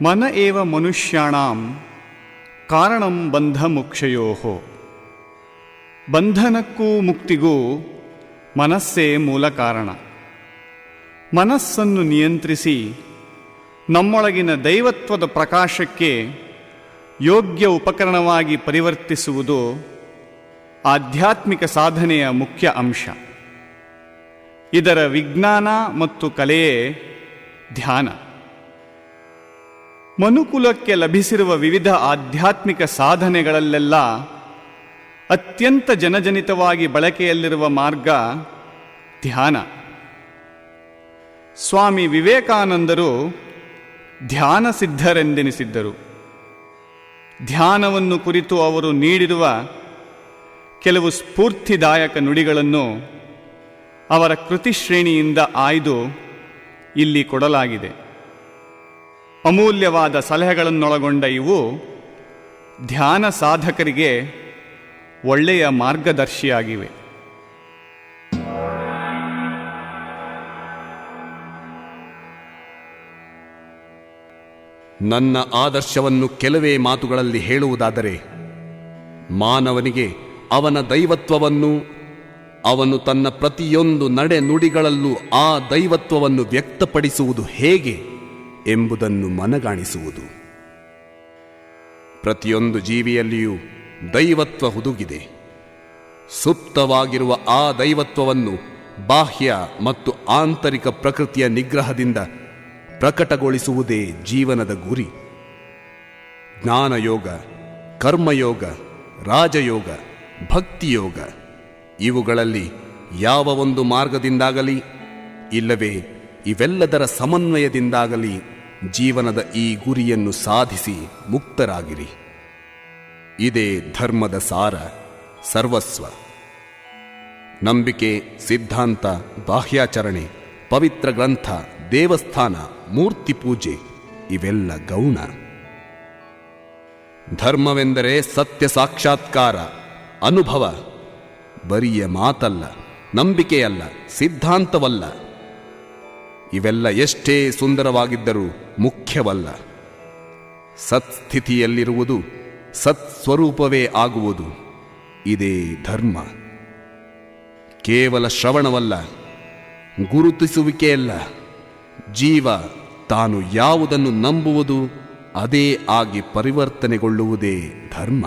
ಮನ ಏವ ಮನುಷ್ಯಾಣಾಂ ಕಾರಣಂ ಬಂಧ ಮೋಕ್ಷಯೋಃ. ಬಂಧನಕ್ಕೂ ಮುಕ್ತಿಗೂ ಮನಸ್ಸೇ ಮೂಲ ಕಾರಣ. ಮನಸ್ಸನ್ನು ನಿಯಂತ್ರಿಸಿ ನಮ್ಮೊಳಗಿನ ದೈವತ್ವದ ಪ್ರಕಾಶಕ್ಕೆ ಯೋಗ್ಯ ಉಪಕರಣವಾಗಿ ಪರಿವರ್ತಿಸುವುದು ಆಧ್ಯಾತ್ಮಿಕ ಸಾಧನೆಯ ಮುಖ್ಯ ಅಂಶ. ಇದರ ವಿಜ್ಞಾನ ಮತ್ತು ಕಲೆಯೇ ಧ್ಯಾನ. ಮನುಕುಲಕ್ಕೆ ಲಭಿಸಿರುವ ವಿವಿಧ ಆಧ್ಯಾತ್ಮಿಕ ಸಾಧನೆಗಳಲ್ಲೆಲ್ಲ ಅತ್ಯಂತ ಜನಜನಿತವಾಗಿ ಬಳಕೆಯಲ್ಲಿರುವ ಮಾರ್ಗ ಧ್ಯಾನ. ಸ್ವಾಮಿ ವಿವೇಕಾನಂದರು ಧ್ಯಾನ ಸಿದ್ಧರೆಂದೆನಿಸಿದ್ದರು. ಧ್ಯಾನವನ್ನು ಕುರಿತು ಅವರು ನೀಡಿರುವ ಕೆಲವು ಸ್ಫೂರ್ತಿದಾಯಕ ನುಡಿಗಳನ್ನು ಅವರ ಕೃತಿಶ್ರೇಣಿಯಿಂದ ಆಯ್ದು ಇಲ್ಲಿ ಕೊಡಲಾಗಿದೆ. ಅಮೂಲ್ಯವಾದ ಸಲಹೆಗಳನ್ನೊಳಗೊಂಡ ಇವು ಧ್ಯಾನ ಸಾಧಕರಿಗೆ ಒಳ್ಳೆಯ ಮಾರ್ಗದರ್ಶಿಯಾಗಿವೆ. ನನ್ನ ಆದರ್ಶವನ್ನು ಕೆಲವೇ ಮಾತುಗಳಲ್ಲಿ ಹೇಳುವುದಾದರೆ, ಮಾನವನಿಗೆ ಅವನ ದೈವತ್ವವನ್ನು, ಅವನು ತನ್ನ ಪ್ರತಿಯೊಂದು ನಡೆ ನುಡಿಗಳಲ್ಲೂ ಆ ದೈವತ್ವವನ್ನು ವ್ಯಕ್ತಪಡಿಸುವುದು ಹೇಗೆ ಎಂಬುದನ್ನು ಮನಗಾಣಿಸುವುದು. ಪ್ರತಿಯೊಂದು ಜೀವಿಯಲ್ಲಿಯೂ ದೈವತ್ವ ಹುದುಗಿದೆ. ಸುಪ್ತವಾಗಿರುವ ಆ ದೈವತ್ವವನ್ನು ಬಾಹ್ಯ ಮತ್ತು ಆಂತರಿಕ ಪ್ರಕೃತಿಯ ನಿಗ್ರಹದಿಂದ ಪ್ರಕಟಗೊಳಿಸುವುದೇ ಜೀವನದ ಗುರಿ. ಜ್ಞಾನಯೋಗ, ಕರ್ಮಯೋಗ, ರಾಜಯೋಗ, ಭಕ್ತಿಯೋಗ ಇವುಗಳಲ್ಲಿ ಯಾವ ಒಂದು ಮಾರ್ಗದಿಂದಾಗಲಿ ಇಲ್ಲವೇ ಇವೆಲ್ಲದರ ಸಮನ್ವಯದಿಂದಾಗಲಿ ಜೀವನದ ಈ ಗುರಿಯನ್ನು ಸಾಧಿಸಿ ಮುಕ್ತರಾಗಿರಿ. ಇದೇ ಧರ್ಮದ ಸಾರ, ಸರ್ವಸ್ವ. ನಂಬಿಕೆ, ಸಿದ್ಧಾಂತ, ಬಾಹ್ಯಾಚರಣೆ, ಪವಿತ್ರ ಗ್ರಂಥ, ದೇವಸ್ಥಾನ, ಮೂರ್ತಿ ಪೂಜೆ ಇವೆಲ್ಲ ಗೌಣ. ಧರ್ಮವೆಂದರೆ ಸತ್ಯ ಸಾಕ್ಷಾತ್ಕಾರ, ಅನುಭವ. ಬರಿಯ ಮಾತಲ್ಲ, ನಂಬಿಕೆಯಲ್ಲ, ಸಿದ್ಧಾಂತವಲ್ಲ. ಇವೆಲ್ಲ ಎಷ್ಟೇ ಸುಂದರವಾಗಿದ್ದರೂ ಮುಖ್ಯವಲ್ಲ. ಸತ್ಸ್ಥಿತಿಯಲ್ಲಿರುವುದು ಸತ್ಸ್ವರೂಪವೇ ಆಗುವುದು. ಇದೇ ಧರ್ಮ. ಕೇವಲ ಶ್ರವಣವಲ್ಲ, ಗುರುತಿಸುವಿಕೆಯಲ್ಲ. ಜೀವ ತಾನು ಯಾವುದನ್ನು ನಂಬುವುದು ಅದೇ ಆಗಿ ಪರಿವರ್ತನೆಗೊಳ್ಳುವುದೇ ಧರ್ಮ.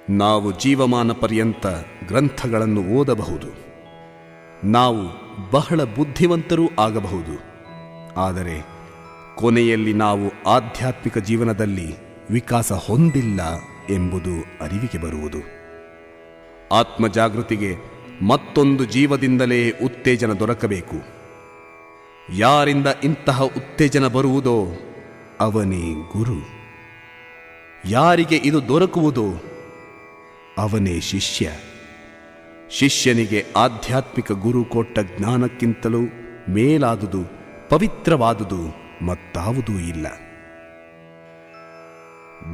ನಾವು ಜೀವಮಾನ ಪರ್ಯಂತ ಗ್ರಂಥಗಳನ್ನು ಓದಬಹುದು. ನಾವು ಬಹಳ ಬುದ್ಧಿವಂತರೂ ಆಗಬಹುದು. ಆದರೆ ಕೊನೆಯಲ್ಲಿ ನಾವು ಆಧ್ಯಾತ್ಮಿಕ ಜೀವನದಲ್ಲಿ ವಿಕಾಸ ಹೊಂದಿಲ್ಲ ಎಂಬುದು ಅರಿವಿಗೆ ಬರುವುದು. ಆತ್ಮಜಾಗೃತಿಗೆ ಮತ್ತೊಂದು ಜೀವದಿಂದಲೇ ಉತ್ತೇಜನ ದೊರಕಬೇಕು. ಯಾರಿಂದ ಇಂತಹ ಉತ್ತೇಜನ ಬರುವುದೋ ಅವನೇ ಗುರು. ಯಾರಿಗೆ ಇದು ದೊರಕುವುದೋ ಅವನೇ ಶಿಷ್ಯ. ಶಿಷ್ಯನಿಗೆ ಆಧ್ಯಾತ್ಮಿಕ ಗುರು ಕೊಟ್ಟ ಜ್ಞಾನಕ್ಕಿಂತಲೂ ಮೇಲಾದುದು, ಪವಿತ್ರವಾದುದು ಮತ್ತಾವುದೂ ಇಲ್ಲ.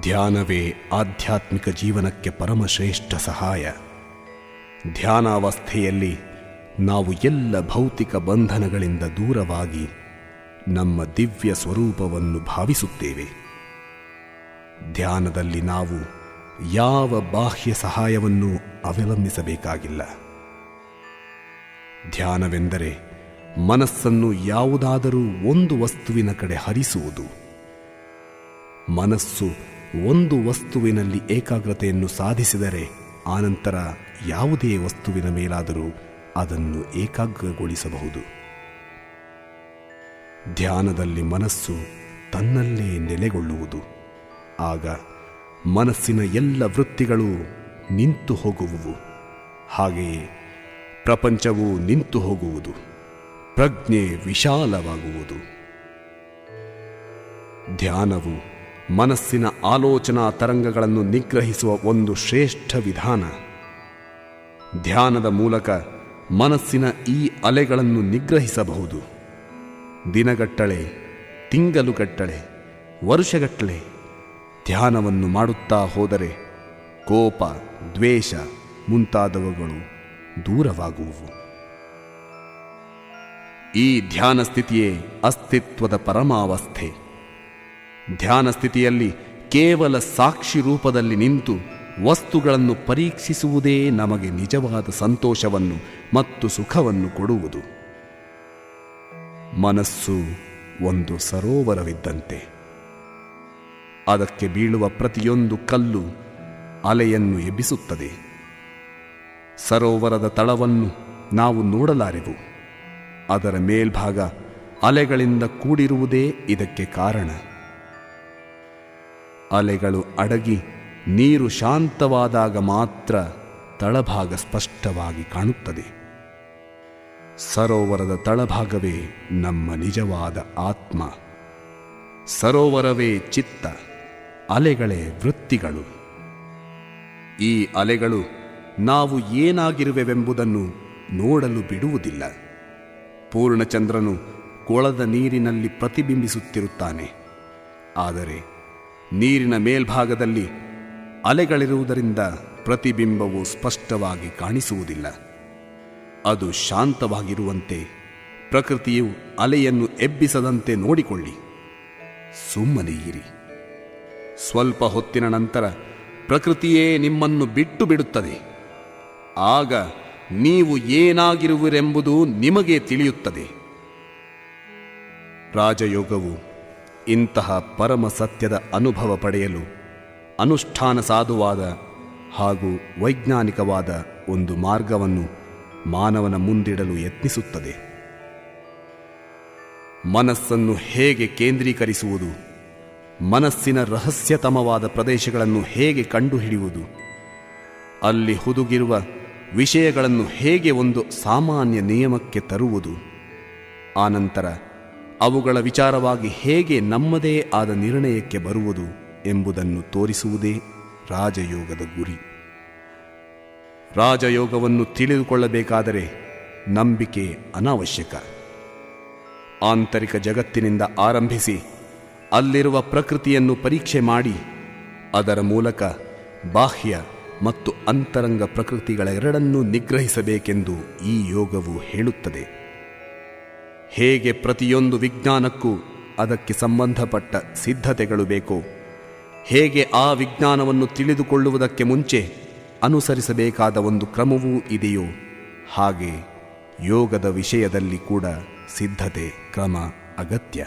ಧ್ಯಾನವೇ ಆಧ್ಯಾತ್ಮಿಕ ಜೀವನಕ್ಕೆ ಪರಮಶ್ರೇಷ್ಠ ಸಹಾಯ. ಧ್ಯಾನಾವಸ್ಥೆಯಲ್ಲಿ ನಾವು ಎಲ್ಲ ಭೌತಿಕ ಬಂಧನಗಳಿಂದ ದೂರವಾಗಿ ನಮ್ಮ ದಿವ್ಯ ಸ್ವರೂಪವನ್ನು ಭಾವಿಸುತ್ತೇವೆ. ಧ್ಯಾನದಲ್ಲಿ ನಾವು ಯಾವ ಬಾಹ್ಯ ಸಹಾಯವನ್ನು ಅವಲಂಬಿಸಬೇಕಾಗಿಲ್ಲ. ಧ್ಯಾನವೆಂದರೆ ಮನಸ್ಸನ್ನು ಯಾವುದಾದರೂ ಒಂದು ವಸ್ತುವಿನ ಕಡೆ ಹರಿಸುವುದು. ಮನಸ್ಸು ಒಂದು ವಸ್ತುವಿನಲ್ಲಿ ಏಕಾಗ್ರತೆಯನ್ನು ಸಾಧಿಸಿದರೆ ಆನಂತರ ಯಾವುದೇ ವಸ್ತುವಿನ ಮೇಲಾದರೂ ಅದನ್ನು ಏಕಾಗ್ರಗೊಳಿಸಬಹುದು. ಧ್ಯಾನದಲ್ಲಿ ಮನಸ್ಸು ತನ್ನಲ್ಲೇ ನೆಲೆಗೊಳ್ಳುವುದು. ಆಗ ಮನಸ್ಸಿನ ಎಲ್ಲ ವೃತ್ತಿಗಳು ನಿಂತು ಹೋಗುವುವು. ಹಾಗೆಯೇ ಪ್ರಪಂಚವೂ ನಿಂತು ಹೋಗುವುದು. ಪ್ರಜ್ಞೆ ವಿಶಾಲವಾಗುವುದು. ಧ್ಯಾನವು ಮನಸ್ಸಿನ ಆಲೋಚನಾ ತರಂಗಗಳನ್ನು ನಿಗ್ರಹಿಸುವ ಒಂದು ಶ್ರೇಷ್ಠ ವಿಧಾನ. ಧ್ಯಾನದ ಮೂಲಕ ಮನಸ್ಸಿನ ಈ ಅಲೆಗಳನ್ನು ನಿಗ್ರಹಿಸಬಹುದು. ದಿನಗಟ್ಟಲೆ, ತಿಂಗಳುಗಟ್ಟಲೆ, ವರ್ಷಗಟ್ಟಲೆ ಧ್ಯಾನವನ್ನು ಮಾಡುತ್ತಾ ಹೋದರೆ ಕೋಪ, ದ್ವೇಷ ಮುಂತಾದವುಗಳು ದೂರವಾಗುವುವು. ಈ ಧ್ಯಾನ ಸ್ಥಿತಿಯೇ ಅಸ್ತಿತ್ವದ ಪರಮಾವಸ್ಥೆ, ಧ್ಯಾನ ಸ್ಥಿತಿಯಲ್ಲಿ ಕೇವಲ ಸಾಕ್ಷಿ ರೂಪದಲ್ಲಿ ನಿಂತು ವಸ್ತುಗಳನ್ನು ಪರೀಕ್ಷಿಸುವುದೇ ನಮಗೆ ನಿಜವಾದ ಸಂತೋಷವನ್ನು ಮತ್ತು ಸುಖವನ್ನು ಕೊಡುವುದು. ಮನಸ್ಸು ಒಂದು ಸರೋವರವಿದ್ದಂತೆ. ಅದಕ್ಕೆ ಬೀಳುವ ಪ್ರತಿಯೊಂದು ಕಲ್ಲು ಅಲೆಯನ್ನು ಎಬ್ಬಿಸುತ್ತದೆ. ಸರೋವರದ ತಳವನ್ನು ನಾವು ನೋಡಲಾರೆವು. ಅದರ ಮೇಲ್ಭಾಗ ಅಲೆಗಳಿಂದ ಕೂಡಿರುವುದೇ ಇದಕ್ಕೆ ಕಾರಣ. ಅಲೆಗಳು ಅಡಗಿ ನೀರು ಶಾಂತವಾದಾಗ ಮಾತ್ರ ತಳಭಾಗ ಸ್ಪಷ್ಟವಾಗಿ ಕಾಣುತ್ತದೆ. ಸರೋವರದ ತಳಭಾಗವೇ ನಮ್ಮ ನಿಜವಾದ ಆತ್ಮ. ಸರೋವರವೇ ಚಿತ್ತ, ಅಲೆಗಳೇ ವೃತ್ತಿಗಳು. ಈ ಅಲೆಗಳು ನಾವು ಏನಾಗಿರುವೆವೆಂಬುದನ್ನು ನೋಡಲು ಬಿಡುವುದಿಲ್ಲ. ಪೂರ್ಣಚಂದ್ರನು ಕೊಳದ ನೀರಿನಲ್ಲಿ ಪ್ರತಿಬಿಂಬಿಸುತ್ತಿರುತ್ತಾನೆ. ಆದರೆ ನೀರಿನ ಮೇಲ್ಭಾಗದಲ್ಲಿ ಅಲೆಗಳಿರುವುದರಿಂದ ಪ್ರತಿಬಿಂಬವು ಸ್ಪಷ್ಟವಾಗಿ ಕಾಣಿಸುವುದಿಲ್ಲ. ಅದು ಶಾಂತವಾಗಿರುವಂತೆ ಪ್ರಕೃತಿಯು ಅಲೆಯನ್ನು ಎಬ್ಬಿಸದಂತೆ ನೋಡಿಕೊಳ್ಳಿ. ಸುಮ್ಮನೆ ಇರಿ. ಸ್ವಲ್ಪ ಹೊತ್ತಿನ ನಂತರ ಪ್ರಕೃತಿಯೇ ನಿಮ್ಮನ್ನು ಬಿಟ್ಟು ಬಿಡುತ್ತದೆ. ಆಗ ನೀವು ಏನಾಗಿರುವಿರೆಂಬುದು ನಿಮಗೆ ತಿಳಿಯುತ್ತದೆ. ರಾಜಯೋಗವು ಇಂತಹ ಪರಮ ಸತ್ಯದ ಅನುಭವ ಪಡೆಯಲು ಅನುಷ್ಠಾನ ಸಾಧುವಾದ ಹಾಗೂ ವೈಜ್ಞಾನಿಕವಾದ ಒಂದು ಮಾರ್ಗವನ್ನು ಮಾನವನ ಮುಂದಿಡಲು ಯತ್ನಿಸುತ್ತದೆ. ಮನಸ್ಸನ್ನು ಹೇಗೆ ಕೇಂದ್ರೀಕರಿಸುವುದು, ಮನಸ್ಸಿನ ರಹಸ್ಯತಮವಾದ ಪ್ರದೇಶಗಳನ್ನು ಹೇಗೆ ಕಂಡುಹಿಡಿಯುವುದು, ಅಲ್ಲಿ ಹುದುಗಿರುವ ವಿಷಯಗಳನ್ನು ಹೇಗೆ ಒಂದು ಸಾಮಾನ್ಯ ನಿಯಮಕ್ಕೆ ತರುವುದು, ಆನಂತರ ಅವುಗಳ ವಿಚಾರವಾಗಿ ಹೇಗೆ ನಮ್ಮದೇ ಆದ ನಿರ್ಣಯಕ್ಕೆ ಬರುವುದು ಎಂಬುದನ್ನು ತೋರಿಸುವುದೇ ರಾಜಯೋಗದ ಗುರಿ. ರಾಜಯೋಗವನ್ನು ತಿಳಿದುಕೊಳ್ಳಬೇಕಾದರೆ ನಂಬಿಕೆ ಅನಾವಶ್ಯಕ. ಆಂತರಿಕ ಜಗತ್ತಿನಿಂದ ಆರಂಭಿಸಿ ಅಲ್ಲಿರುವ ಪ್ರಕೃತಿಯನ್ನು ಪರೀಕ್ಷೆ ಮಾಡಿ ಅದರ ಮೂಲಕ ಬಾಹ್ಯ ಮತ್ತು ಅಂತರಂಗ ಪ್ರಕೃತಿಗಳೆರಡನ್ನೂ ನಿಗ್ರಹಿಸಬೇಕೆಂದು ಈ ಯೋಗವು ಹೇಳುತ್ತದೆ. ಹೇಗೆ ಪ್ರತಿಯೊಂದು ವಿಜ್ಞಾನಕ್ಕೂ ಅದಕ್ಕೆ ಸಂಬಂಧಪಟ್ಟ ಸಿದ್ಧತೆಗಳು ಬೇಕೋ, ಹೇಗೆ ಆ ವಿಜ್ಞಾನವನ್ನು ತಿಳಿದುಕೊಳ್ಳುವುದಕ್ಕೆ ಮುಂಚೆ ಅನುಸರಿಸಬೇಕಾದ ಒಂದು ಕ್ರಮವೂ ಇದೆಯೋ, ಹಾಗೆ ಯೋಗದ ವಿಷಯದಲ್ಲಿ ಕೂಡ ಸಿದ್ಧತೆ ಕ್ರಮ ಅಗತ್ಯ.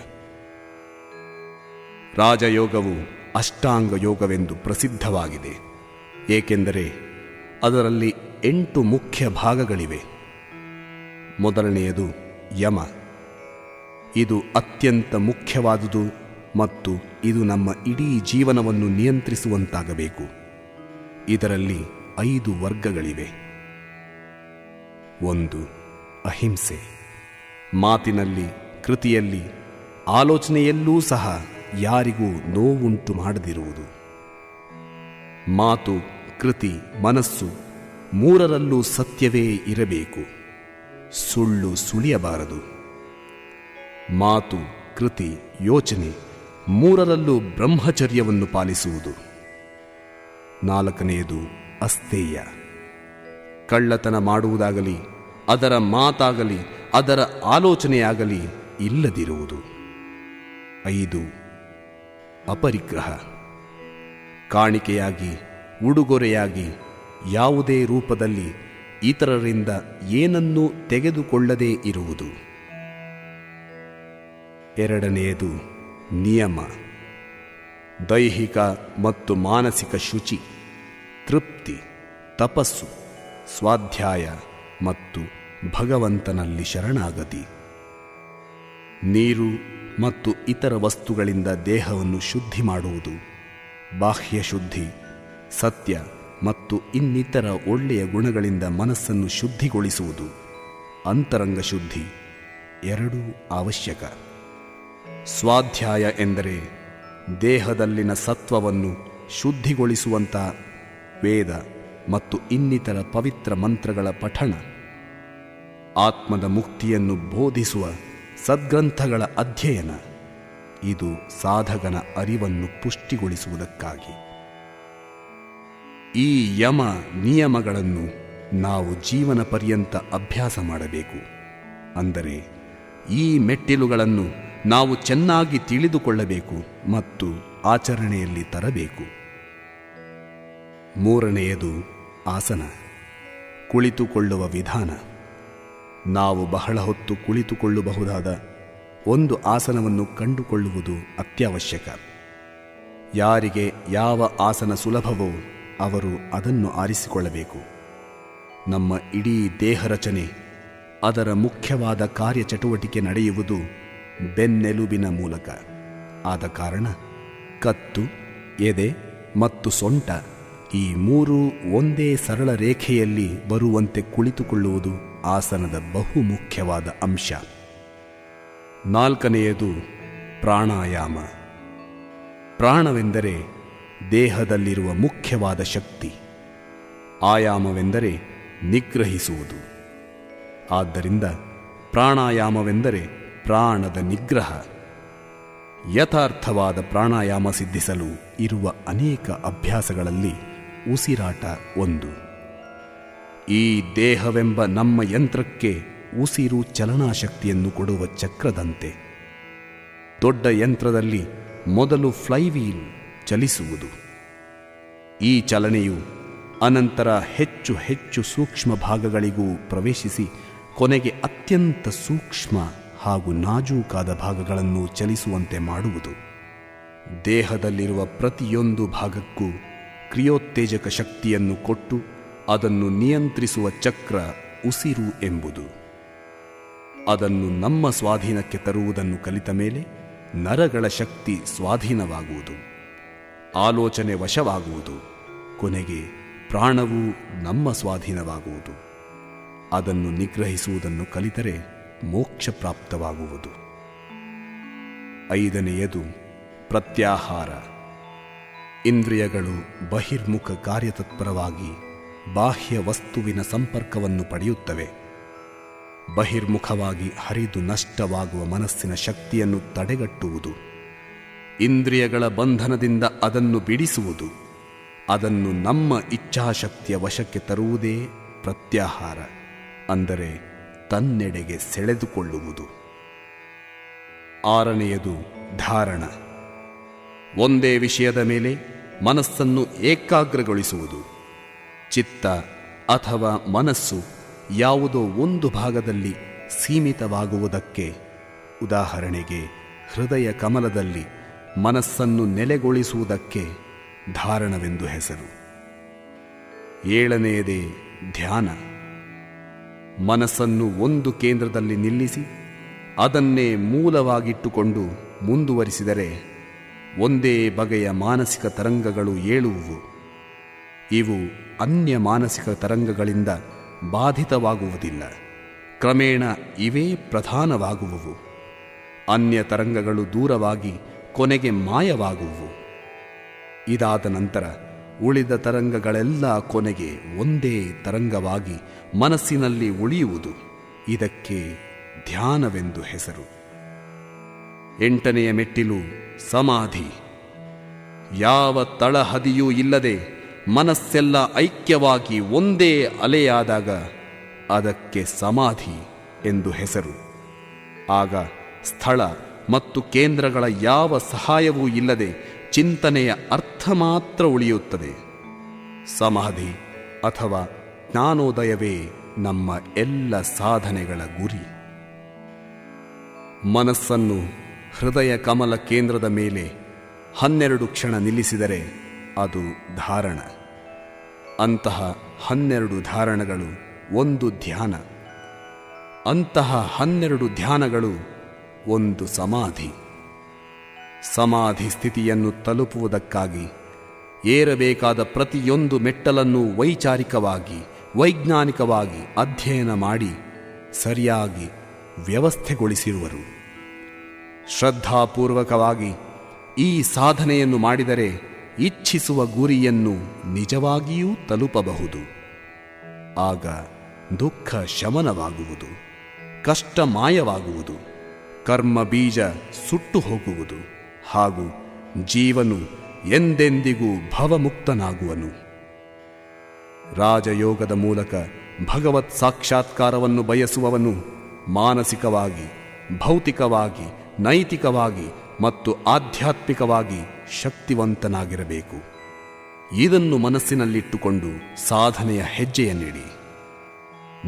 ರಾಜಯೋಗವು ಅಷ್ಟಾಂಗ ಯೋಗವೆಂದು ಪ್ರಸಿದ್ಧವಾಗಿದೆ. ಏಕೆಂದರೆ ಅದರಲ್ಲಿ 8 ಮುಖ್ಯ ಭಾಗಗಳಿವೆ. ಮೊದಲನೆಯದು ಯಮ. ಇದು ಅತ್ಯಂತ ಮುಖ್ಯವಾದುದು ಮತ್ತು ಇದು ನಮ್ಮ ಇಡೀ ಜೀವನವನ್ನು ನಿಯಂತ್ರಿಸುವಂತಾಗಬೇಕು. ಇದರಲ್ಲಿ 5 ವರ್ಗಗಳಿವೆ. 1. ಅಹಿಂಸೆ. ಮಾತಿನಲ್ಲಿ, ಕೃತಿಯಲ್ಲಿ, ಆಲೋಚನೆಯಲ್ಲೂ ಸಹ ಯಾರಿಗೂ ನೋವುಂಟು ಮಾಡದಿರುವುದು. ಮಾತು, ಕೃತಿ, ಮನಸ್ಸು ಮೂರರಲ್ಲೂ ಸತ್ಯವೇ ಇರಬೇಕು. ಸುಳ್ಳು ಸುಳಿಯಬಾರದು. ಮಾತು, ಕೃತಿ, ಯೋಚನೆ ಮೂರರಲ್ಲೂ ಬ್ರಹ್ಮಚರ್ಯವನ್ನು ಪಾಲಿಸುವುದು. 4ನೆಯದು ಅಸ್ಥೇಯ. ಕಳ್ಳತನ ಮಾಡುವುದಾಗಲಿ, ಅದರ ಮಾತಾಗಲಿ, ಅದರ ಆಲೋಚನೆಯಾಗಲಿ ಇಲ್ಲದಿರುವುದು. 5. ಅಪರಿಗ್ರಹ. ಕಾಣಿಕೆಯಾಗಿ, ಉಡುಗೊರೆಯಾಗಿ, ಯಾವುದೇ ರೂಪದಲ್ಲಿ ಇತರರಿಂದ ಏನನ್ನೂ ತೆಗೆದುಕೊಳ್ಳದೇ ಇರುವುದು. 2ನೆಯದು ನಿಯಮ. ದೈಹಿಕ ಮತ್ತು ಮಾನಸಿಕ ಶುಚಿ, ತೃಪ್ತಿ, ತಪಸ್ಸು, ಸ್ವಾಧ್ಯಾಯ ಮತ್ತು ಭಗವಂತನಲ್ಲಿ ಶರಣಾಗತಿ. ನೀರು ಮತ್ತು ಇತರ ವಸ್ತುಗಳಿಂದ ದೇಹವನ್ನು ಶುದ್ಧಿ ಮಾಡುವುದು. ಬಾಹ್ಯ ಶುದ್ಧಿ, ಸತ್ಯ ಮತ್ತು ಇನ್ನಿತರ ಒಳ್ಳೆಯ ಗುಣಗಳಿಂದ ಮನಸ್ಸನ್ನು ಶುದ್ಧಿಗೊಳಿಸುವುದು. ಅಂತರಂಗ ಶುದ್ಧಿ ಎರಡೂ ಅವಶ್ಯಕ. ಸ್ವಾಧ್ಯಾಯ ಎಂದರೆ ದೇಹದಲ್ಲಿನ ಸತ್ವವನ್ನು ಶುದ್ಧಿಗೊಳಿಸುವಂಥ ವೇದ ಮತ್ತು ಇನ್ನಿತರ ಪವಿತ್ರ ಮಂತ್ರಗಳ ಪಠಣ. ಆತ್ಮದ ಮುಕ್ತಿಯನ್ನು ಬೋಧಿಸುವ ಸದ್ಗ್ರಂಥಗಳ ಅಧ್ಯಯನ. ಇದು ಸಾಧಕನ ಅರಿವನ್ನು ಪುಷ್ಟಿಗೊಳಿಸುವುದಕ್ಕಾಗಿ. ಈ ಯಮ ನಿಯಮಗಳನ್ನು ನಾವು ಜೀವನ ಪರ್ಯಂತ ಅಭ್ಯಾಸ ಮಾಡಬೇಕು. ಅಂದರೆ ಈ ಮೆಟ್ಟಿಲುಗಳನ್ನು ನಾವು ಚೆನ್ನಾಗಿ ತಿಳಿದುಕೊಳ್ಳಬೇಕು ಮತ್ತು ಆಚರಣೆಯಲ್ಲಿ ತರಬೇಕು. ಮೂರನೆಯದು ಆಸನ, ಕುಳಿತುಕೊಳ್ಳುವ ವಿಧಾನ. ನಾವು ಬಹಳ ಹೊತ್ತು ಕುಳಿತುಕೊಳ್ಳಬಹುದಾದ ಒಂದು ಆಸನವನ್ನು ಕಂಡುಕೊಳ್ಳುವುದು ಅತ್ಯವಶ್ಯಕ. ಯಾರಿಗೆ ಯಾವ ಆಸನ ಸುಲಭವೋ ಅವರು ಅದನ್ನು ಆರಿಸಿಕೊಳ್ಳಬೇಕು. ನಮ್ಮ ಇಡೀ ದೇಹ ರಚನೆ, ಅದರ ಮುಖ್ಯವಾದ ಕಾರ್ಯಚಟುವಟಿಕೆ ನಡೆಯುವುದು ಬೆನ್ನೆಲುಬಿನ ಮೂಲಕ. ಆದ ಕಾರಣ ಕತ್ತು, ಎದೆ ಮತ್ತು ಸೊಂಟ ಈ ಮೂರೂ ಒಂದೇ ಸರಳ ರೇಖೆಯಲ್ಲಿ ಬರುವಂತೆ ಕುಳಿತುಕೊಳ್ಳುವುದು ಆಸನದ ಬಹುಮುಖ್ಯವಾದ ಅಂಶ. ನಾಲ್ಕನೆಯದು ಪ್ರಾಣಾಯಾಮ. ಪ್ರಾಣವೆಂದರೆ ದೇಹದಲ್ಲಿರುವ ಮುಖ್ಯವಾದ ಶಕ್ತಿ, ಆಯಾಮವೆಂದರೆ ನಿಗ್ರಹಿಸುವುದು. ಆದ್ದರಿಂದ ಪ್ರಾಣಾಯಾಮವೆಂದರೆ ಪ್ರಾಣದ ನಿಗ್ರಹ. ಯಥಾರ್ಥವಾದ ಪ್ರಾಣಾಯಾಮ ಸಿದ್ಧಿಸಲು ಇರುವ ಅನೇಕ ಅಭ್ಯಾಸಗಳಲ್ಲಿ ಉಸಿರಾಟ ಒಂದು. ಈ ದೇಹವೆಂಬ ನಮ್ಮ ಯಂತ್ರಕ್ಕೆ ಉಸಿರು ಚಲನಾಶಕ್ತಿಯನ್ನು ಕೊಡುವ ಚಕ್ರದಂತೆ. ದೊಡ್ಡ ಯಂತ್ರದಲ್ಲಿ ಮೊದಲು ಫ್ಲೈವೀಲ್ ಚಲಿಸುವುದು. ಈ ಚಲನೆಯು ಅನಂತರ ಹೆಚ್ಚು ಹೆಚ್ಚು ಸೂಕ್ಷ್ಮ ಭಾಗಗಳಿಗೂ ಪ್ರವೇಶಿಸಿ ಕೊನೆಗೆ ಅತ್ಯಂತ ಸೂಕ್ಷ್ಮ ಹಾಗೂ ನಾಜೂಕಾದ ಭಾಗಗಳನ್ನು ಚಲಿಸುವಂತೆ ಮಾಡುವುದು. ದೇಹದಲ್ಲಿರುವ ಪ್ರತಿಯೊಂದು ಭಾಗಕ್ಕೂ ಕ್ರಿಯೋತ್ತೇಜಕ ಶಕ್ತಿಯನ್ನು ಕೊಟ್ಟು ಅದನ್ನು ನಿಯಂತ್ರಿಸುವ ಚಕ್ರ ಉಸಿರು ಎಂಬುದು. ಅದನ್ನು ನಮ್ಮ ಸ್ವಾಧೀನಕ್ಕೆ ತರುವುದನ್ನು ಕಲಿತ ಮೇಲೆ ನರಗಳ ಶಕ್ತಿ ಸ್ವಾಧೀನವಾಗುವುದು, ಆಲೋಚನೆ ವಶವಾಗುವುದು, ಕೊನೆಗೆ ಪ್ರಾಣವೂ ನಮ್ಮ ಸ್ವಾಧೀನವಾಗುವುದು. ಅದನ್ನು ನಿಗ್ರಹಿಸುವುದನ್ನು ಕಲಿತರೆ ಮೋಕ್ಷ ಪ್ರಾಪ್ತವಾಗುವುದು. ಐದನೆಯದು ಪ್ರತ್ಯಾಹಾರ. ಇಂದ್ರಿಯಗಳು ಬಹಿರ್ಮುಖ ಕಾರ್ಯತತ್ಪರವಾಗಿ ಬಾಹ್ಯ ವಸ್ತುವಿನ ಸಂಪರ್ಕವನ್ನು ಪಡೆಯುತ್ತವೆ. ಬಹಿರ್ಮುಖವಾಗಿ ಹರಿದು ನಷ್ಟವಾಗುವ ಮನಸ್ಸಿನ ಶಕ್ತಿಯನ್ನು ತಡೆಗಟ್ಟುವುದು, ಇಂದ್ರಿಯಗಳ ಬಂಧನದಿಂದ ಅದನ್ನು ಬಿಡಿಸುವುದು, ಅದನ್ನು ನಮ್ಮ ಇಚ್ಛಾಶಕ್ತಿಯ ವಶಕ್ಕೆ ತರುವುದೇ ಪ್ರತ್ಯಾಹಾರ, ಅಂದರೆ ತನ್ನೆಡೆಗೆ ಸೆಳೆದುಕೊಳ್ಳುವುದು. ಆರನೆಯದು ಧಾರಣ. ಒಂದೇ ವಿಷಯದ ಮೇಲೆ ಮನಸ್ಸನ್ನು ಏಕಾಗ್ರಗೊಳಿಸುವುದು. ಚಿತ್ತ ಅಥವಾ ಮನಸ್ಸು ಯಾವುದೋ ಒಂದು ಭಾಗದಲ್ಲಿ ಸೀಮಿತವಾಗುವುದಕ್ಕೆ, ಉದಾಹರಣೆಗೆ ಹೃದಯ ಕಮಲದಲ್ಲಿ ಮನಸ್ಸನ್ನು ನೆಲೆಗೊಳಿಸುವುದಕ್ಕೆ ಧಾರಣವೆಂದು ಹೆಸರು. ಏಳನೆಯದೇ ಧ್ಯಾನ. ಮನಸ್ಸನ್ನು ಒಂದು ಕೇಂದ್ರದಲ್ಲಿ ನಿಲ್ಲಿಸಿ ಅದನ್ನೇ ಮೂಲವಾಗಿಟ್ಟುಕೊಂಡು ಮುಂದುವರಿಸಿದರೆ ಒಂದೇ ಬಗೆಯ ಮಾನಸಿಕ ತರಂಗಗಳು ಏಳುವುವು. ಇವು ಅನ್ಯ ಮಾನಸಿಕ ತರಂಗಗಳಿಂದ ಬಾಧಿತವಾಗುವುದಿಲ್ಲ. ಕ್ರಮೇಣ ಇವೇ ಪ್ರಧಾನವಾಗುವುವು. ಅನ್ಯ ತರಂಗಗಳು ದೂರವಾಗಿ ಕೊನೆಗೆ ಮಾಯವಾಗುವುವು. ಇದಾದ ನಂತರ ಉಳಿದ ತರಂಗಗಳೆಲ್ಲ ಕೊನೆಗೆ ಒಂದೇ ತರಂಗವಾಗಿ ಮನಸ್ಸಿನಲ್ಲಿ ಉಳಿಯುವುದು. ಇದಕ್ಕೆ ಧ್ಯಾನವೆಂದು ಹೆಸರು. ಎಂಟನೆಯ ಮೆಟ್ಟಿಲು ಸಮಾಧಿ. ಯಾವ ತಳಹದಿಯೂ ಇಲ್ಲದೆ ಮನಸ್ಸೆಲ್ಲ ಐಕ್ಯವಾಗಿ ಒಂದೇ ಅಲೆಯಾದಾಗ ಅದಕ್ಕೆ ಸಮಾಧಿ ಎಂದು ಹೆಸರು. ಆಗ ಸ್ಥಳ ಮತ್ತು ಕೇಂದ್ರಗಳ ಯಾವ ಸಹಾಯವೂ ಇಲ್ಲದೆ ಚಿಂತನೆಯ ಅರ್ಥ ಮಾತ್ರ ಉಳಿಯುತ್ತದೆ. ಸಮಾಧಿ ಅಥವಾ ಜ್ಞಾನೋದಯವೇ ನಮ್ಮ ಎಲ್ಲ ಸಾಧನೆಗಳ ಗುರಿ. ಮನಸ್ಸನ್ನು ಹೃದಯ ಕಮಲ ಕೇಂದ್ರದ ಮೇಲೆ 12 ಕ್ಷಣ ನಿಲ್ಲಿಸಿದರೆ ಅದು ಧಾರಣ. ಅಂತಹ 12 ಧಾರಣಗಳು ಒಂದು ಧ್ಯಾನ. ಅಂತಹ 12 ಧ್ಯಾನಗಳು ಒಂದು ಸಮಾಧಿ. ಸಮಾಧಿ ಸ್ಥಿತಿಯನ್ನು ತಲುಪುವುದಕ್ಕಾಗಿ ಏರಬೇಕಾದ ಪ್ರತಿಯೊಂದು ಮೆಟ್ಟಲನ್ನು ವೈಚಾರಿಕವಾಗಿ, ವೈಜ್ಞಾನಿಕವಾಗಿ ಅಧ್ಯಯನ ಮಾಡಿ ಸರಿಯಾಗಿ ವ್ಯವಸ್ಥೆಗೊಳಿಸಿರುವರು. ಶ್ರದ್ಧಾಪೂರ್ವಕವಾಗಿ ಈ ಸಾಧನೆಯನ್ನು ಮಾಡಿದರೆ ಇಚ್ಛಿಸುವ ಗುರಿಯನ್ನು ನಿಜವಾಗಿಯೂ ತಲುಪಬಹುದು. ಆಗ ದುಃಖ ಶಮನವಾಗುವುದು, ಕಷ್ಟ ಮಾಯವಾಗುವುದು, ಕರ್ಮ ಬೀಜ ಸುಟ್ಟು ಹೋಗುವುದು ಹಾಗೂ ಜೀವನು ಎಂದೆಂದಿಗೂ ಭವಮುಕ್ತನಾಗುವನು. ರಾಜಯೋಗದ ಮೂಲಕ ಭಗವತ್ ಸಾಕ್ಷಾತ್ಕಾರವನ್ನು ಬಯಸುವವನು ಮಾನಸಿಕವಾಗಿ, ಭೌತಿಕವಾಗಿ ನೈತಿಕವಾಗಿ ಮತ್ತು ಆಧ್ಯಾತ್ಮಿಕವಾಗಿ ಶಕ್ತಿವಂತನಾಗಿರಬೇಕು. ಇದನ್ನು ಮನಸ್ಸಿನಲ್ಲಿಟ್ಟುಕೊಂಡು ಸಾಧನೆಯ ಹೆಜ್ಜೆಯನ್ನಿಡಿ.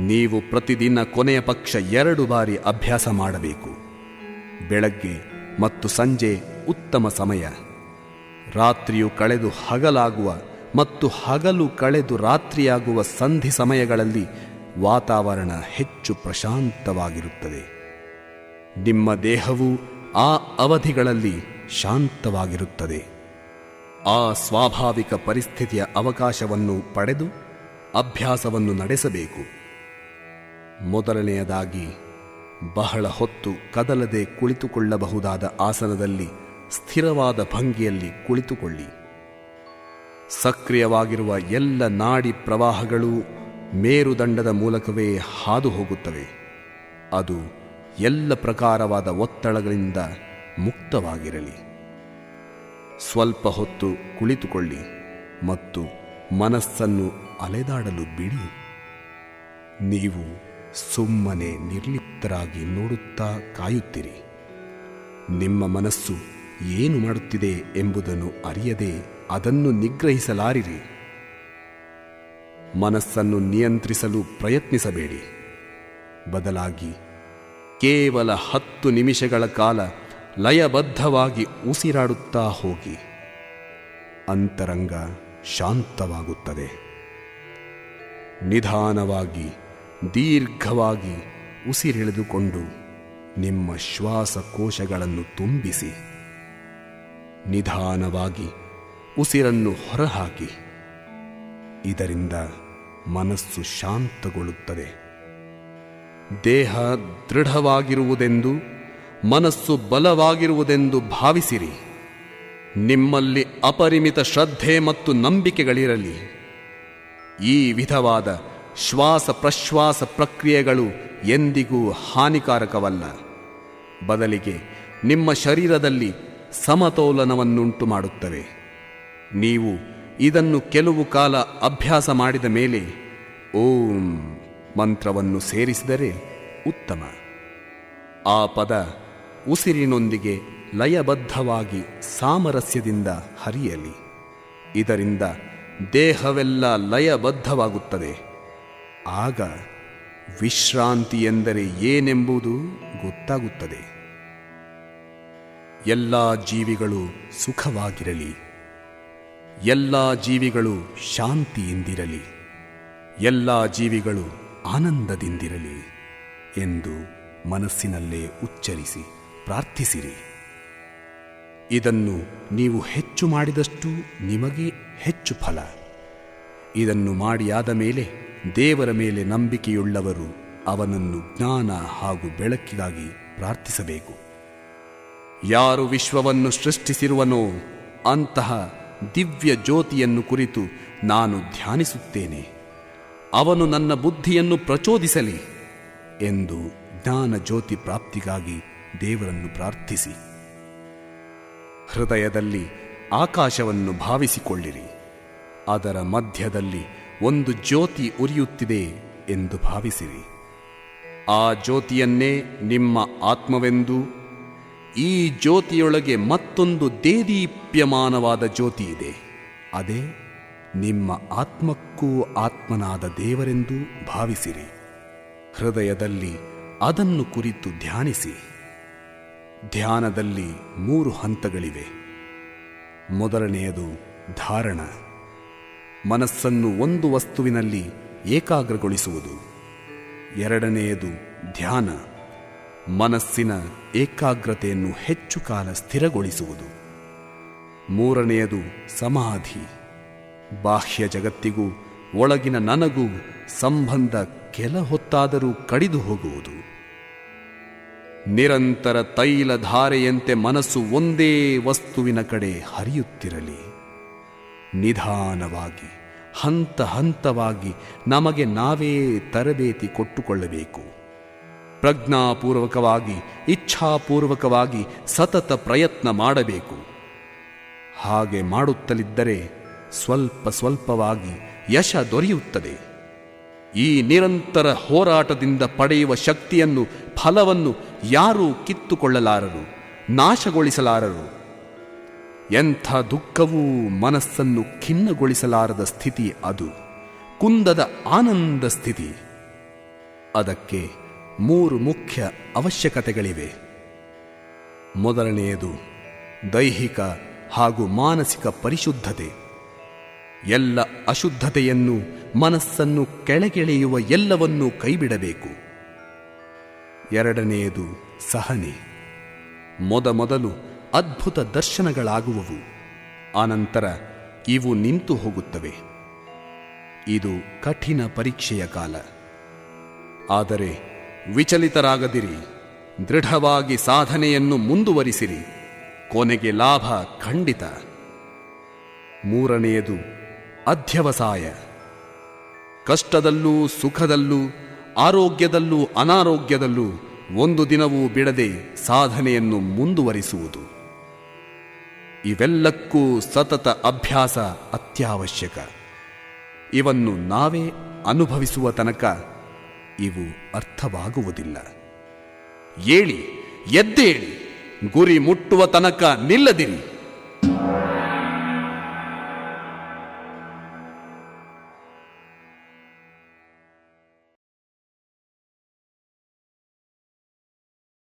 ನೀವು ಪ್ರತಿದಿನ ಕೊನೆಯ ಪಕ್ಷ 2 ಬಾರಿ ಅಭ್ಯಾಸ ಮಾಡಬೇಕು. ಬೆಳಗ್ಗೆ ಮತ್ತು ಸಂಜೆ ಉತ್ತಮ ಸಮಯ. ರಾತ್ರಿಯು ಕಳೆದು ಹಗಲಾಗುವ ಮತ್ತು ಹಗಲು ಕಳೆದು ರಾತ್ರಿಯಾಗುವ ಸಂಧಿ ಸಮಯಗಳಲ್ಲಿ ವಾತಾವರಣ ಹೆಚ್ಚು ಪ್ರಶಾಂತವಾಗಿರುತ್ತದೆ. ನಿಮ್ಮ ದೇಹವು ಆ ಅವಧಿಗಳಲ್ಲಿ ಶಾಂತವಾಗಿರುತ್ತದೆ. ಆ ಸ್ವಾಭಾವಿಕ ಪರಿಸ್ಥಿತಿಯ ಅವಕಾಶವನ್ನು ಪಡೆದು ಅಭ್ಯಾಸವನ್ನು ನಡೆಸಬೇಕು. ಮೊದಲನೆಯದಾಗಿ, ಬಹಳ ಹೊತ್ತು ಕದಲದೆ ಕುಳಿತುಕೊಳ್ಳಬಹುದಾದ ಆಸನದಲ್ಲಿ ಸ್ಥಿರವಾದ ಭಂಗಿಯಲ್ಲಿ ಕುಳಿತುಕೊಳ್ಳಿ. ಸಕ್ರಿಯವಾಗಿರುವ ಎಲ್ಲ ನಾಡಿ ಪ್ರವಾಹಗಳು ಮೇರುದಂಡದ ಮೂಲಕವೇ ಹಾದು ಹೋಗುತ್ತವೆ. ಅದು ಎಲ್ಲ ಪ್ರಕಾರವಾದ ಒತ್ತಡಗಳಿಂದ ಮುಕ್ತವಾಗಿರಲಿ. ಸ್ವಲ್ಪ ಹೊತ್ತು ಕುಳಿತುಕೊಳ್ಳಿ ಮತ್ತು ಮನಸ್ಸನ್ನು ಅಲೆದಾಡಲು ಬಿಡಿ. ನೀವು ಸುಮ್ಮನೆ ನಿರ್ಲಿಪ್ತರಾಗಿ ನೋಡುತ್ತಾ ಕಾಯುತ್ತೀರಿ. ನಿಮ್ಮ ಮನಸ್ಸು ಏನು ಮಾಡುತ್ತಿದೆ ಎಂಬುದನ್ನು ಅರಿಯದೆ ಅದನ್ನು ನಿಗ್ರಹಿಸಲಾರಿರಿ. ಮನಸ್ಸನ್ನು ನಿಯಂತ್ರಿಸಲು ಪ್ರಯತ್ನಿಸಬೇಡಿ. ಬದಲಾಗಿ ಕೇವಲ 10 ನಿಮಿಷಗಳ ಕಾಲ ಲಯಬದ್ಧವಾಗಿ ಉಸಿರಾಡುತ್ತಾ ಹೋಗಿ. ಅಂತರಂಗ ಶಾಂತವಾಗುತ್ತದೆ. ನಿಧಾನವಾಗಿ ದೀರ್ಘವಾಗಿ ಉಸಿರೆಳೆದುಕೊಂಡು ನಿಮ್ಮ ಶ್ವಾಸಕೋಶಗಳನ್ನು ತುಂಬಿಸಿ. ನಿಧಾನವಾಗಿ ಉಸಿರನ್ನು ಹೊರಹಾಕಿ. ಇದರಿಂದ ಮನಸ್ಸು ಶಾಂತಗೊಳ್ಳುತ್ತದೆ. ದೇಹ ದೃಢವಾಗಿರುವುದೆಂದು, ಮನಸ್ಸು ಬಲವಾಗಿರುವುದೆಂದು ಭಾವಿಸಿರಿ. ನಿಮ್ಮಲ್ಲಿ ಅಪರಿಮಿತ ಶ್ರದ್ಧೆ ಮತ್ತು ನಂಬಿಕೆಗಳಿರಲಿ. ಈ ವಿಧವಾದ ಶ್ವಾಸ ಪ್ರಶ್ವಾಸ ಪ್ರಕ್ರಿಯೆಗಳು ಎಂದಿಗೂ ಹಾನಿಕಾರಕವಲ್ಲ. ಬದಲಿಗೆ ನಿಮ್ಮ ಶರೀರದಲ್ಲಿ ಸಮತೋಲನವನ್ನುಂಟು ಮಾಡುತ್ತವೆ. ನೀವು ಇದನ್ನು ಕೆಲವು ಕಾಲ ಅಭ್ಯಾಸ ಮಾಡಿದ ಮೇಲೆ ಓಂ ಮಂತ್ರವನ್ನು ಸೇರಿಸಿದರೆ ಉತ್ತಮ. ಆ ಪದ ಉಸಿರಿನೊಂದಿಗೆ ಲಯಬದ್ಧವಾಗಿ ಸಾಮರಸ್ಯದಿಂದ ಹರಿಯಲಿ. ಇದರಿಂದ ದೇಹವೆಲ್ಲ ಲಯಬದ್ಧವಾಗುತ್ತದೆ. ಆಗ ವಿಶ್ರಾಂತಿ ಎಂದರೆ ಏನೆಂಬುದು ಗೊತ್ತಾಗುತ್ತದೆ. ಎಲ್ಲ ಜೀವಿಗಳು ಸುಖವಾಗಿರಲಿ. ಎಲ್ಲ ಜೀವಿಗಳು ಶಾಂತಿಯಿಂದಿರಲಿ. ಎಲ್ಲ ಜೀವಿಗಳು ಆನಂದದಿಂದಿರಲಿ ಎಂದು ಮನಸ್ಸಿನಲ್ಲೇ ಉಚ್ಚರಿಸಿ ಪ್ರಾರ್ಥಿಸಿರಿ. ಇದನ್ನು ನೀವು ಹೆಚ್ಚು ಮಾಡಿದಷ್ಟು ನಿಮಗೆ ಹೆಚ್ಚು ಫಲ. ಇದನ್ನು ಮಾಡಿಯಾದ ಮೇಲೆ ದೇವರ ಮೇಲೆ ನಂಬಿಕೆಯುಳ್ಳವರು ಅವನನ್ನು ಜ್ಞಾನ ಹಾಗೂ ಬೆಳಕಿಗಾಗಿ ಪ್ರಾರ್ಥಿಸಬೇಕು. ಯಾರು ವಿಶ್ವವನ್ನು ಸೃಷ್ಟಿಸಿರುವನೋ ಅಂತಹ ದಿವ್ಯ ಜ್ಯೋತಿಯನ್ನು ಕುರಿತು ನಾನು ಧ್ಯಾನಿಸುತ್ತೇನೆ. ಅವನು ನನ್ನ ಬುದ್ಧಿಯನ್ನು ಪ್ರಚೋದಿಸಲಿ ಎಂದು ಜ್ಞಾನ ಜ್ಯೋತಿ ಪ್ರಾಪ್ತಿಗಾಗಿ ದೇವರನ್ನು ಪ್ರಾರ್ಥಿಸಿ. ಹೃದಯದಲ್ಲಿ ಆಕಾಶವನ್ನು ಭಾವಿಸಿಕೊಳ್ಳಿರಿ. ಅದರ ಮಧ್ಯದಲ್ಲಿ ಒಂದು ಜ್ಯೋತಿ ಉರಿಯುತ್ತಿದೆ ಎಂದು ಭಾವಿಸಿರಿ. ಆ ಜ್ಯೋತಿಯನ್ನೇ ನಿಮ್ಮ ಆತ್ಮವೆಂದು, ಈ ಜ್ಯೋತಿಯೊಳಗೆ ಮತ್ತೊಂದು ದೇದೀಪ್ಯಮಾನವಾದ ಜ್ಯೋತಿ ಇದೆ, ಅದೇ ನಿಮ್ಮ ಆತ್ಮಕ್ಕೂ ಆತ್ಮನಾದ ದೇವರೆಂದು ಭಾವಿಸಿರಿ. ಹೃದಯದಲ್ಲಿ ಅದನ್ನು ಕುರಿತು ಧ್ಯಾನಿಸಿ. ಧ್ಯಾನದಲ್ಲಿ 3 ಹಂತಗಳಿವೆ. ಮೊದಲನೆಯದು ಧಾರಣ. ಮನಸ್ಸನ್ನು ಒಂದು ವಸ್ತುವಿನಲ್ಲಿ ಏಕಾಗ್ರಗೊಳಿಸುವುದು. ಎರಡನೆಯದು ಧ್ಯಾನ. ಮನಸ್ಸಿನ ಏಕಾಗ್ರತೆಯನ್ನು ಹೆಚ್ಚು ಕಾಲ ಸ್ಥಿರಗೊಳಿಸುವುದು. ಮೂರನೆಯದು ಸಮಾಧಿ. ಬಾಹ್ಯ ಜಗತ್ತಿಗೂ ಒಳಗಿನ ನನಗೂ ಸಂಬಂಧ ಕೆಲ ಹೊತ್ತಾದರೂ ಕಡಿದು ಹೋಗುವುದು. ನಿರಂತರ ತೈಲಧಾರೆಯಂತೆ ಮನಸ್ಸು ಒಂದೇ ವಸ್ತುವಿನ ಕಡೆ ಹರಿಯುತ್ತಿರಲಿ. ನಿಧಾನವಾಗಿ ಹಂತ ಹಂತವಾಗಿ ನಮಗೆ ನಾವೇ ತರಬೇತಿ ಕೊಟ್ಟುಕೊಳ್ಳಬೇಕು. ಪ್ರಜ್ಞಾಪೂರ್ವಕವಾಗಿ ಇಚ್ಛಾಪೂರ್ವಕವಾಗಿ ಸತತ ಪ್ರಯತ್ನ ಮಾಡಬೇಕು. ಹಾಗೆ ಮಾಡುತ್ತಲಿದ್ದರೆ ಸ್ವಲ್ಪ ಸ್ವಲ್ಪವಾಗಿ ಯಶ ದೊರೆಯುತ್ತದೆ. ಈ ನಿರಂತರ ಹೋರಾಟದಿಂದ ಪಡೆಯುವ ಶಕ್ತಿಯನ್ನು, ಫಲವನ್ನು ಯಾರೂ ಕಿತ್ತುಕೊಳ್ಳಲಾರರು. ನಾಶಗೊಳಿಸಲಾರರು. ಎಂಥ ದುಃಖವೂ ಮನಸ್ಸನ್ನು ಖಿನ್ನಗೊಳಿಸಲಾರದ ಸ್ಥಿತಿ ಅದು, ಕುಂದದ ಆನಂದ ಸ್ಥಿತಿ. ಅದಕ್ಕೆ 3 ಮುಖ್ಯ ಅವಶ್ಯಕತೆಗಳಿವೆ. ಮೊದಲನೆಯದು ದೈಹಿಕ ಹಾಗೂ ಮಾನಸಿಕ ಪರಿಶುದ್ಧತೆ. ಎಲ್ಲ ಅಶುದ್ಧತೆಯನ್ನು, ಮನಸ್ಸನ್ನು ಕೆಳಗೆಳೆಯುವ ಎಲ್ಲವನ್ನೂ ಕೈಬಿಡಬೇಕು. ಎರಡನೆಯದು ಸಹನೆ. ಮೊದಲು ಅದ್ಭುತ ದರ್ಶನಗಳಾಗುವವು, ಆನಂತರ ಇವು ನಿಂತು ಹೋಗುತ್ತವೆ. ಇದು ಕಠಿಣ ಪರೀಕ್ಷೆಯ ಕಾಲ. ಆದರೆ ವಿಚಲಿತರಾಗದಿರಿ, ದೃಢವಾಗಿ ಸಾಧನೆಯನ್ನು ಮುಂದುವರಿಸಿರಿ, ಕೊನೆಗೆ ಲಾಭ ಖಂಡಿತ. ಮೂರನೆಯದು ಅಧ್ಯವಸಾಯ. ಕಷ್ಟದಲ್ಲೂ ಸುಖದಲ್ಲೂ, ಆರೋಗ್ಯದಲ್ಲೂ ಅನಾರೋಗ್ಯದಲ್ಲೂ ಒಂದು ದಿನವೂ ಬಿಡದೆ ಸಾಧನೆಯನ್ನು ಮುಂದುವರಿಸುವುದು. ಇವೆಲ್ಲಕ್ಕೂ ಸತತ ಅಭ್ಯಾಸ ಅತ್ಯವಶ್ಯಕ. ಇವನ್ನು ನಾವೇ ಅನುಭವಿಸುವ ತನಕ ಇವು ಅರ್ಥವಾಗುವುದಿಲ್ಲ. ಏಳಿ, ಎದ್ದೇಳಿ, ಗುರಿ ಮುಟ್ಟುವ ತನಕ ನಿಲ್ಲದಿರಿ.